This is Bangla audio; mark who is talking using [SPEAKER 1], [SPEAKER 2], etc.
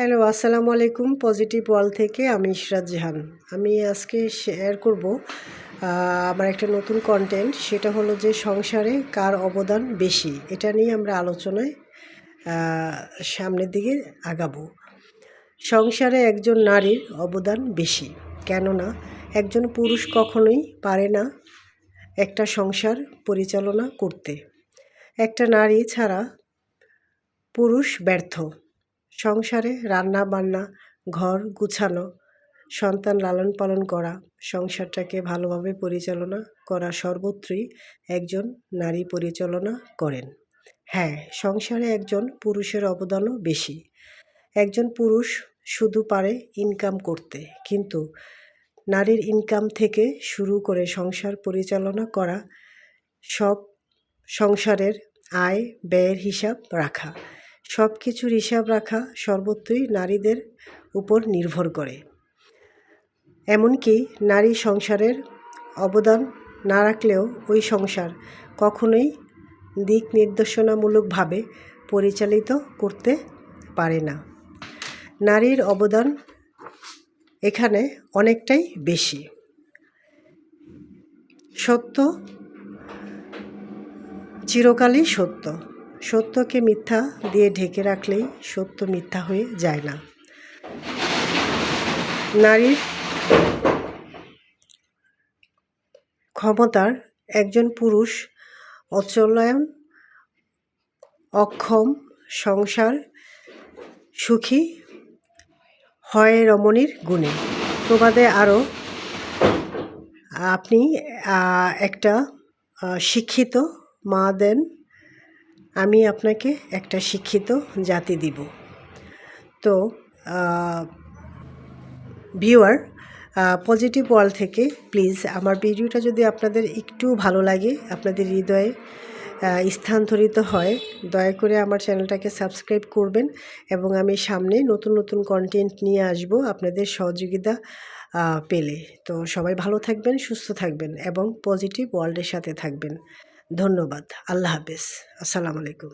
[SPEAKER 1] হ্যালো, আসসালামু আলাইকুম। পজিটিভ ওয়ার্ল্ড থেকে আমি ইশরাত জাহান। আমি আজকে শেয়ার করব আমার একটা নতুন কন্টেন্ট। সেটা হলো যে সংসারে কার অবদান বেশি, এটা নিয়ে আমরা আলোচনায় সামনের দিকে আগাবো। সংসারে একজন নারীর অবদান বেশি, কেননা একজন পুরুষ কখনোই পারে না একটা সংসার পরিচালনা করতে। একটা নারী ছাড়া পুরুষ ব্যর্থ। সংসারে রান্না বান্না, ঘর গুছানো, সন্তান লালন পালন করা, সংসারটাকে ভালোভাবে পরিচালনা করা সর্বত্রই একজন নারী পরিচালনা করেন। হ্যাঁ, সংসারে একজন পুরুষের অবদানও বেশি। একজন পুরুষ শুধু পারে ইনকাম করতে, কিন্তু নারীর ইনকাম থেকে শুরু করে সংসার পরিচালনা করা, সব সংসারের আয় ব্যয়ের হিসাব রাখা, সব কিছুর হিসাব রাখা সর্বত্রই নারীদের উপর নির্ভর করে। এমনকি নারী সংসারের অবদান না রাখলেও ওই সংসার কখনোই দিক নির্দেশনামূলকভাবে পরিচালিত করতে পারে না। নারীর অবদান এখানে অনেকটাই বেশি। সত্য চিরকালই সত্য। সত্যকে মিথ্যা দিয়ে ঢেকে রাখলেই সত্য মিথ্যা হয়ে যায় না। নারীর ক্ষমতার একজন পুরুষ অচলায়ন, অক্ষম, সংসার সুখী হয় রমণীর গুণে। প্রবাদে আরও আপনি একটা শিক্ষিত মা দেন, আমি আপনাকে একটা শিক্ষিত জাতি দিব। তো ভিউয়ার, পজিটিভ ওয়ার্ল্ড থেকে প্লিজ আমার ভিডিওটা যদি আপনাদের একটু ভালো লাগে, আপনাদের হৃদয়ে স্থানান্তরিত হয়, দয়া করে আমার চ্যানেলটাকে সাবস্ক্রাইব করবেন এবং আমি সামনে নতুন নতুন কন্টেন্ট নিয়ে আসব আপনাদের সহযোগিতা পেলে। তো সবাই ভালো থাকবেন, সুস্থ থাকবেন এবং পজিটিভ ওয়ার্ল্ডের সাথে থাকবেন। ধন্যবাদ। আল্লাহ হাফেজ। আসসালামু আলাইকুম।